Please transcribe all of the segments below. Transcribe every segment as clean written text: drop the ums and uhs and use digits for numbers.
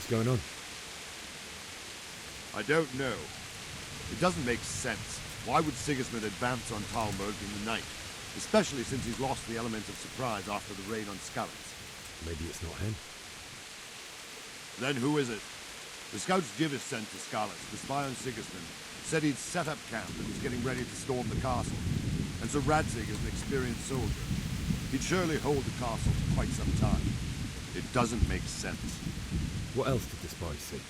What's going on? I don't know. It doesn't make sense. Why would Sigismund advance on Talmberg in the night? Especially since he's lost the element of surprise after the raid on Skalitz. Maybe it's not him. Then who is it? The scouts Jivis sent to Skalitz to spy on Sigismund said he'd set up camp and was getting ready to storm the castle. And Sir Radzig is an experienced soldier. He'd surely hold the castle for quite some time. It doesn't make sense. What else did the spies see?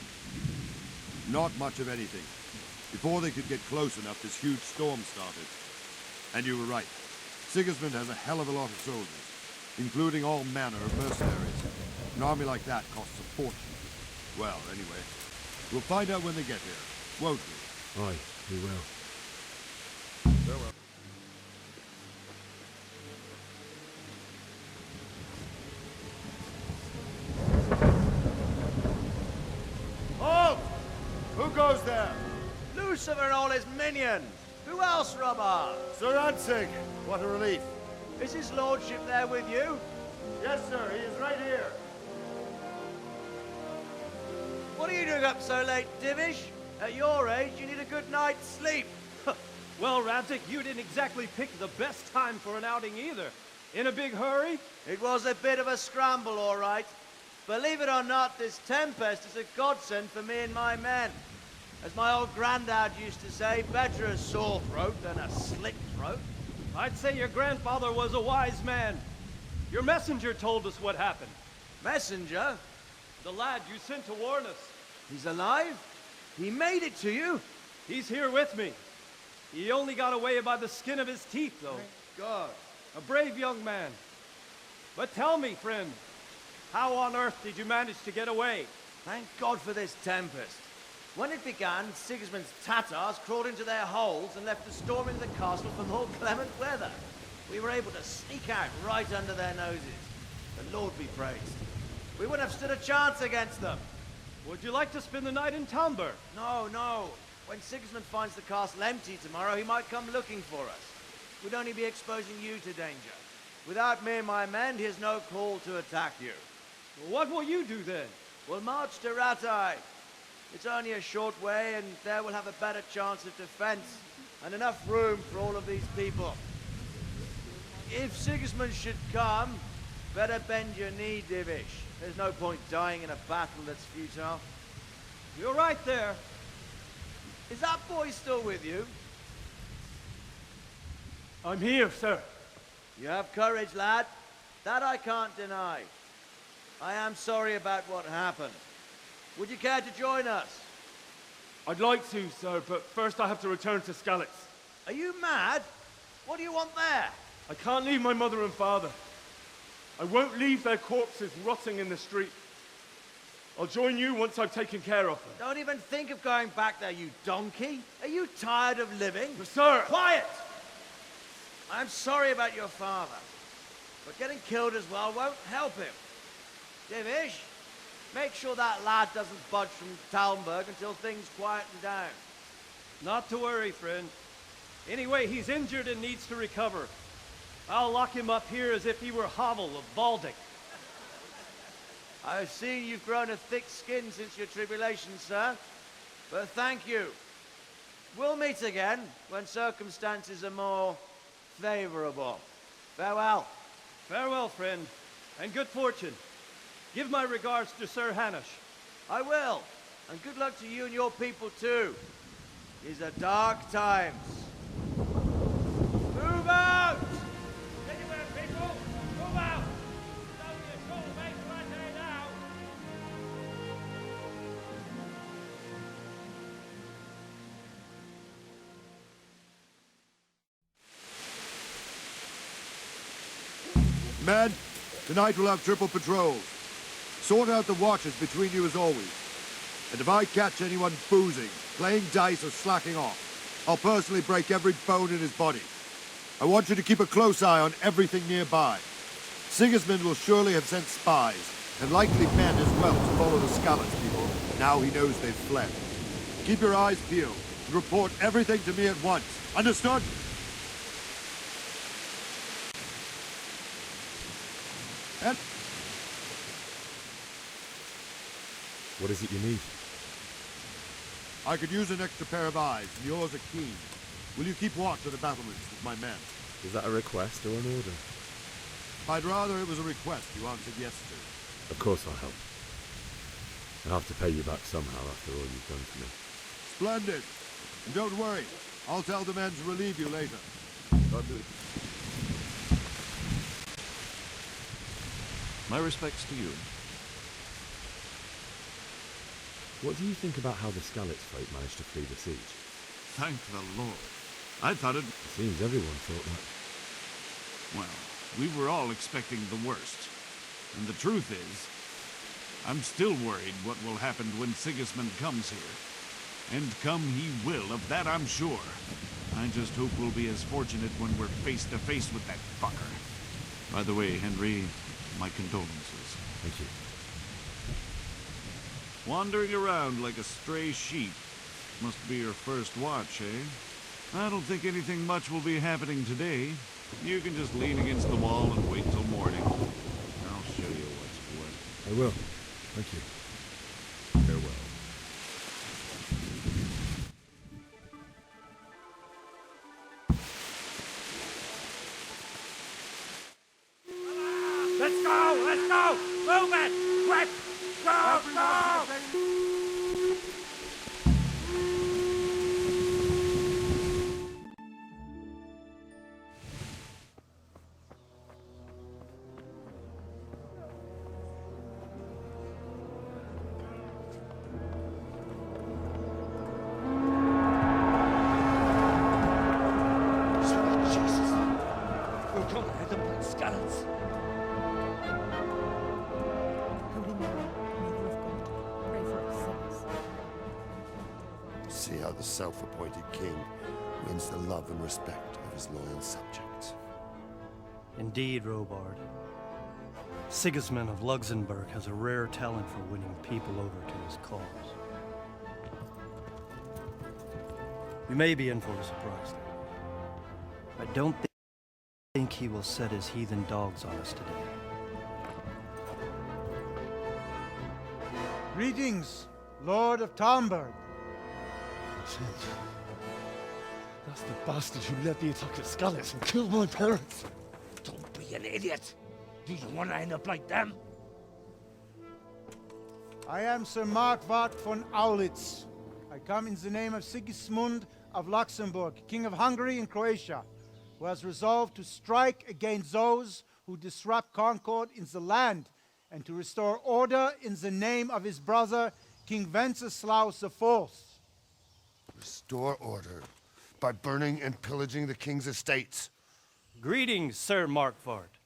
Not much of anything. Before they could get close enough, this huge storm started. And you were right. Sigismund has a hell of a lot of soldiers, including all manner of mercenaries. An army like that costs a fortune. Well, anyway, we'll find out when they get here, won't we? Aye, we will. Farewell. Halt! Who goes there? Lucifer and all his minions! Who else, Robert? Sir Radzig! What a relief. Is his lordship there with you? Yes, sir. He is right here. What are you doing up so late, Divish? At your age, you need a good night's sleep. Well, Radzig, you didn't exactly pick the best time for an outing either. In a big hurry? It was a bit of a scramble, all right. Believe it or not, this tempest is a godsend for me and my men. As my old granddad used to say, better a sore throat than a slit throat. I'd say your grandfather was a wise man. Your messenger told us what happened. Messenger? The lad you sent to warn us. He's alive? He made it to you? He's here with me. He only got away by the skin of his teeth, though. Thank God. A brave young man. But tell me, friend, how on earth did you manage to get away? Thank God for this tempest. When it began, Sigismund's Tatars crawled into their holes and left us storming the castle for more clement weather. We were able to sneak out right under their noses. The Lord be praised. We wouldn't have stood a chance against them. Would you like to spend the night in Talmberg? No, no. When Sigismund finds the castle empty tomorrow, he might come looking for us. We'd only be exposing you to danger. Without me and my men, he has no call to attack you. What will you do then? We'll march to Rattay. It's only a short way, and there we'll have a better chance of defense, and enough room for all of these people. If Sigismund should come, better bend your knee, Divish. There's no point dying in a battle that's futile. You're right there. Is that boy still with you? I'm here, sir. You have courage, lad. That I can't deny. I am sorry about what happened. Would you care to join us? I'd like to, sir, but first I have to return to Skalitz. Are you mad? What do you want there? I can't leave my mother and father. I won't leave their corpses rotting in the street. I'll join you once I've taken care of them. Don't even think of going back there, you donkey. Are you tired of living? But sir! Quiet! I'm sorry about your father, but getting killed as well won't help him. Divish, make sure that lad doesn't budge from Talmberg until things quieten down. Not to worry, friend. Anyway, he's injured and needs to recover. I'll lock him up here as if he were Havel of Baldic. I've seen you've grown a thick skin since your tribulation, sir. But thank you. We'll meet again when circumstances are more favorable. Farewell. Farewell, friend, and good fortune. Give my regards to Sir Hanush. I will. And good luck to you and your people, too. These are dark times. Move out! Anywhere, people! Move out! It's only a short way to Rattay now. Men, tonight we'll have triple patrols. Sort out the watches between you as always. And if I catch anyone boozing, playing dice or slacking off, I'll personally break every bone in his body. I want you to keep a close eye on everything nearby. Sigismund will surely have sent spies, and likely men as well to follow the Skalitz people, now he knows they've fled. Keep your eyes peeled, and report everything to me at once. Understood? And What is it you need? I could use an extra pair of eyes, and yours are keen. Will you keep watch of the battlements with my men? Is that a request or an order? I'd rather it was a request you answered yes to. Of course I'll help. I'll have to pay you back somehow after all you've done for me. Splendid. And don't worry, I'll tell the men to relieve you later. My respects to you. What do you think about how the Skalitz folk managed to flee the siege? Thank the Lord. I thought it... It seems everyone thought that. Well, we were all expecting the worst. And the truth is, I'm still worried what will happen when Sigismund comes here. And come he will, of that I'm sure. I just hope we'll be as fortunate when we're face to face with that fucker. By the way, Henry, my condolences. Thank you. Wandering around like a stray sheep. Must be your first watch, eh? I don't think anything much will be happening today. You can just lean against the wall and wait till morning. I'll show you what's what. I will. Thank you. Farewell. Let's go! Let's go! Move it! Quick! Go! Go! Jesus! We're gonna hit them like skeletons. Holy Mary, Mother of God, pray for us sinners. See how the self-appointed king wins the love and respect of his loyal subjects. Indeed, Robard. Sigismund of Luxembourg has a rare talent for winning people over to his cause. You may be in for a surprise, though. I don't think he will set his heathen dogs on us today. Greetings, Lord of Talmberg. That's the bastard who led the attack at Skalitz and killed my parents. Don't be an idiot. Do you want to end up like them? I am Sir Markwart von Aulitz. I come in the name of Sigismund of Luxembourg, King of Hungary and Croatia, who has resolved to strike against those who disrupt concord in the land and to restore order in the name of his brother, King Wenceslaus IV. Restore order by burning and pillaging the king's estates. Greetings, Sir Markwart.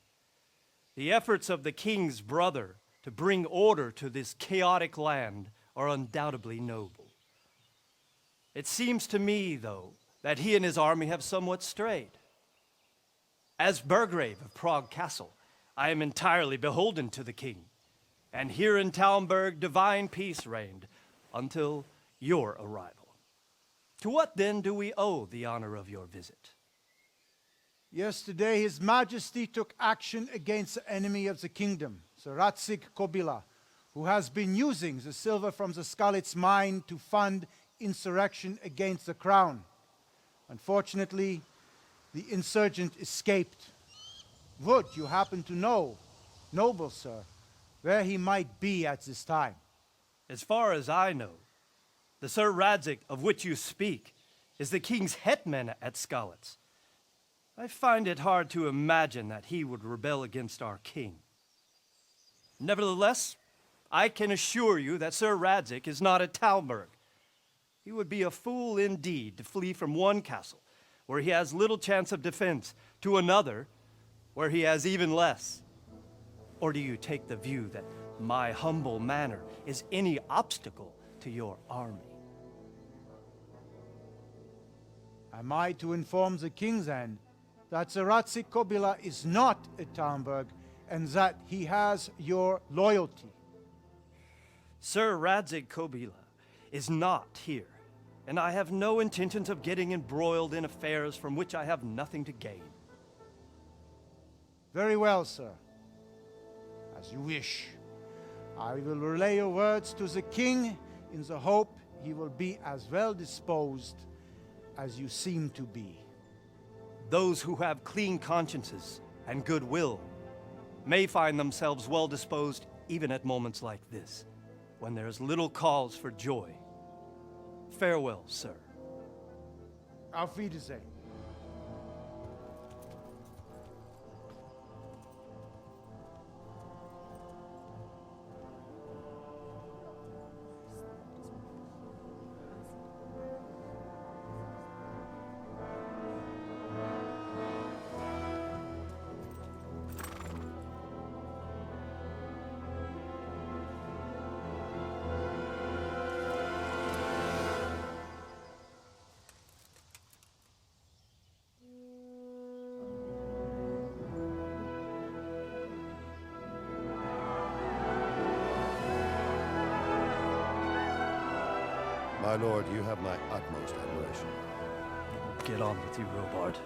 The efforts of the king's brother to bring order to this chaotic land are undoubtedly noble. It seems to me, though, that he and his army have somewhat strayed. As Burgrave of Prague Castle, I am entirely beholden to the king, and here in Talmberg divine peace reigned until your arrival. To what then do we owe the honor of your visit? Yesterday, His Majesty took action against the enemy of the kingdom, Sir Radzig Kobyla, who has been using the silver from the Skalitz mine to fund insurrection against the crown. Unfortunately, the insurgent escaped. Would you happen to know, noble sir, where he might be at this time? As far as I know, the Sir Radzig of which you speak is the king's hetman at Skalitz. I find it hard to imagine that he would rebel against our king. Nevertheless, I can assure you that Sir Radzig is not at Talmberg. He would be a fool indeed to flee from one castle, where he has little chance of defense, to another, where he has even less. Or do you take the view that my humble manner is any obstacle to your army? Am I to inform the king then that Sir Radzig Kobyla is not at Talmberg and that he has your loyalty? Sir Radzig Kobyla is not here, and I have no intentions of getting embroiled in affairs from which I have nothing to gain. Very well, sir. As you wish. I will relay your words to the king in the hope he will be as well disposed as you seem to be. Those who have clean consciences and goodwill may find themselves well disposed even at moments like this, when there is little cause for joy. Farewell, sir. Auf Wiedersehen. My lord, you have my utmost admiration. Get on with you, Robard.